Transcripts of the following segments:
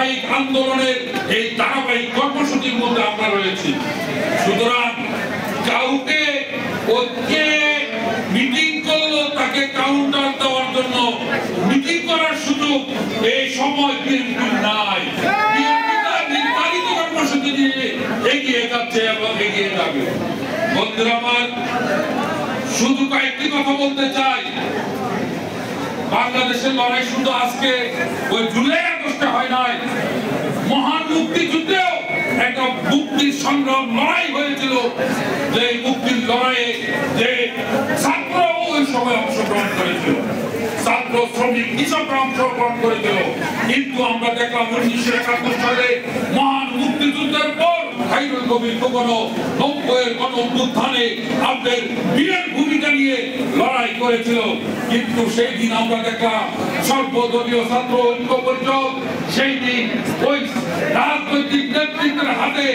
ধারাবাহিক আন্দোলনের এই ধারাবাহিক কর্মসূচির মধ্যে আমরা রয়েছি। সুতরাং কাউকে মিটিং করলো তাকে কাউন্টার দেওয়ার জন্য মিটিং করার সুযোগ এই সময় বিএনপি নাই। বিএনপি তার নির্ধারিত কর্মসূচি নিয়ে এগিয়ে যাচ্ছে এবং এগিয়ে যাবে। বন্ধুরা আমার, শুধু কয়েকটি কথা বলতে চাই। বাংলাদেশের লড়াই শুধু আজকে ওই জুলাই আগস্টে হয় নাই, মহান মুক্তিযুদ্ধেও একটা মুক্তির সংগ্রাম লড়াই হয়েছিল। যে মুক্তির লড়াইয়ে যে ছাত্র ওই সময় অংশগ্রহণ করেছিল, ছাত্র শ্রমিক কৃষকরা অংশগ্রহণ করেছিল। কিন্তু আমরা দেখলাম 1971 সালে মহান মুক্তিযুদ্ধের পর খায়রুল কবির কখনো 90-এর গণ-অভ্যুত্থানে আমাদের বীরের ভূমিকা নিয়ে লড়াই করেছিল। কিন্তু সেই দিন আমরা দেখলাম সর্বদলীয় ছাত্র ঐক্য পরিষদ সেই দিন ওই রাজনৈতিক নেতৃত্বের হাতে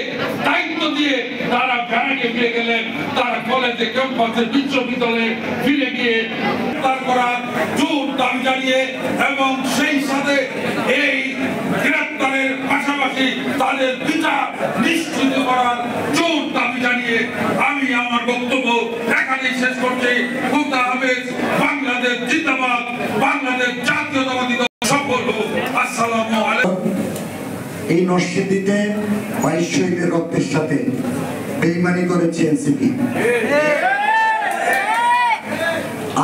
দায়িত্ব দিয়ে তারা ব্যারাকে ফিরে গেলেন। তারা কলেজে ক্যাম্পাসে বিশ্ববিদ্যালয়ে ফিরে গিয়ে তার করা জোর দাবি জানিয়ে এবং সেই সাথে এই গ্রেপ্তারের পাশাপাশি তাদের বিচার নিশ্চিত করার জোর দাবি জানিয়ে আমি আমার বক্তব্য এখানেই শেষ করছি। খুদা হাফেজ। বাংলাদেশ জিন্দাবাদ। বাংলাদেশ জাতীয়তাবাদী দল সফল হোক। আসসালামু আলাইকুম। এই নরসিংদীতে 22 শহীদের রক্তের সাথে বেইমানি করেছে এনসিপি।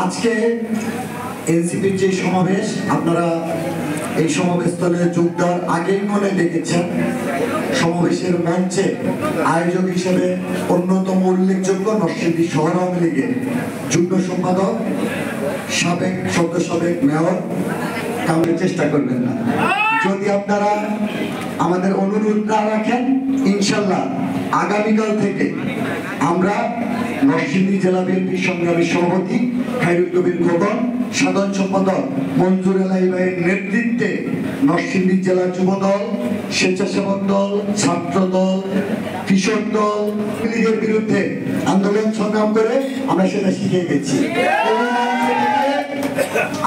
আজকে এনসিপির যে সমাবেশ, আপনারা এই সমাবেশস্থলে যোগ দেওয়ার আগেই মনে দেখেছেন। সমাবেশের মঞ্চে আয়োজক হিসেবে অন্যতম উল্লেখযোগ্য নরসিংদী শহর আওয়ামী লীগের যুগ্ম সম্পাদক সাবেক মেয়র কামড়ের চেষ্টা করবেন না। যদি আপনারা আমাদের অনুরোধ না রাখেন, ইনশাল্লাহ আগামীকাল থেকে আমরা নরসিংদী জেলা বিএনপি সংগ্রামী সভাপতি খায়রুল কবির খোকন, সাধারণ সম্পাদক মঞ্জুর এলাই ভাইয়ের নেতৃত্বে নরসিংদী জেলা যুবদল, স্বেচ্ছাসেবক দল, ছাত্র দল, কৃষক দল লীগের বিরুদ্ধে আন্দোলন সংগ্রাম করে আমরা সেটা শিখে গেছি।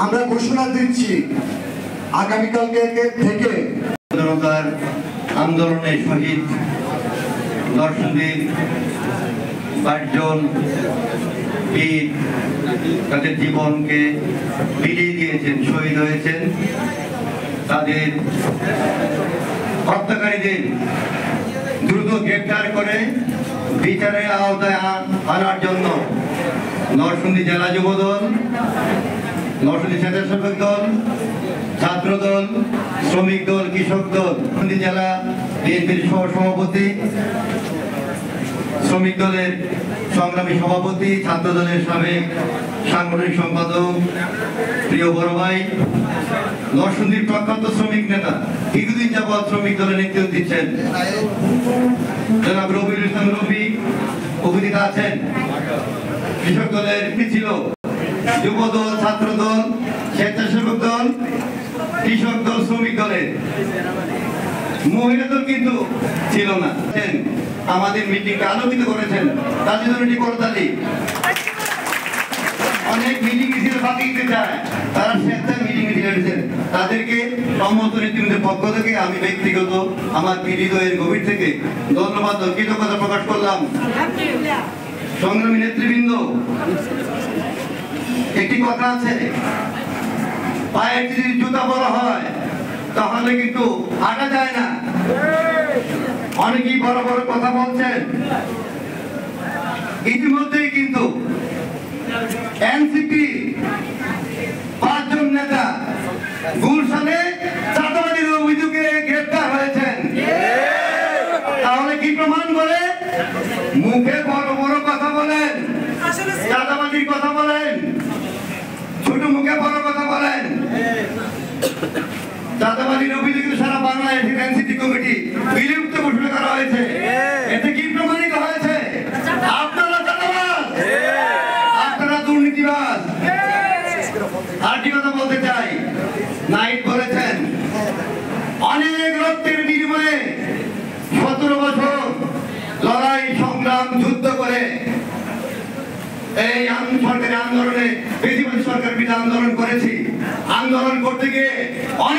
আমরা ঘোষণা দিচ্ছি আগামীকালকে থেকে আন্দোলনে শহীদ নরসিংদীর 5 জন বীর তাদের জীবনকে বিলিয়ে দিয়েছেন, শহীদ হয়েছেন। তাদের হত্যাকারীদের দ্রুত গ্রেফতার করে বিচারের আওতায় আনার জন্য নরসিংদী জেলা যুবদল, নরসিংদী স্বেচ্ছাসেবক দল, ছাত্র দল, শ্রমিক দল, কৃষক দল, নরসিংদী জেলা বিএনপির সভাপতি, শ্রমিক দলের সংগ্রামী সভাপতি, ছাত্র দলের সাবেক সাংগঠনিক সম্পাদক, প্রিয় বড় ভাই, নরসিংদীর প্রখ্যাত শ্রমিক নেতা, দীর্ঘদিন যাবৎ শ্রমিক দলের নেতৃত্ব দিচ্ছেন জনাব রবিউল ইসলাম রবি উপস্থিত আছেন। কৃষক দলের ছিল যুব দল, ছাত্র দল, স্বেচ্ছাসেবক দল, কৃষক দল, শ্রমিক দলের মহিলা দল কিন্তু ছিল না। আমাদের মিটিংকে আলোকিত করেছেন, তাদের জন্য এটি করতালি। অনেক মিটিং ছিল বাকি দিতে চায়, তারা স্বেচ্ছায় মিটিং মিটিং তাদেরকে সম্মত নেতৃবৃন্দের পক্ষ থেকে আমি ব্যক্তিগত আমার হৃদয়ের গভীর থেকে ধন্যবাদ ও কৃতজ্ঞতা প্রকাশ করলাম। সংগ্রামী নেতৃবৃন্দ, একটি কথা আছে, পায়ের যদি জুতা বড় হয় তাহলে কিন্তু হাঁটা যায় না। অনেকেই বড় বড় কথা বলছেন, ইতিমধ্যেই কিন্তু এনসিপি 5 জন নেতা গুলশানে চাঁদাবাজির অভিযোগে গ্রেফতার হয়েছেন। তাহলে কি প্রমাণ করে? মুখে বড় বড় কথা বলেন, চাঁদাবাজির কথা বলেন, ছোট মুখে বড় কথা বলেন। চাঁদাবাজির অভিযোগে সারা বাংলায় এনসিপি কমিটি বিলুপ্ত ঘোষণা করা হয়েছে। এতে কি প্রমাণিত হয়েছে? আপনারা চাঁদাবাজ, আপনারা দুর্নীতিবাজ। আরেকটি কথা বলতে চাই, নাইট বলেছেন অনেক রক্তের বিনিময়ে 17 বছর লড়াই সংগ্রাম যুদ্ধ করে এই সরকারি আন্দোলনে বেশিরভাগ সরকার বিরুদ্ধে আন্দোলন করেছি। আন্দোলন করতে গিয়ে অনেক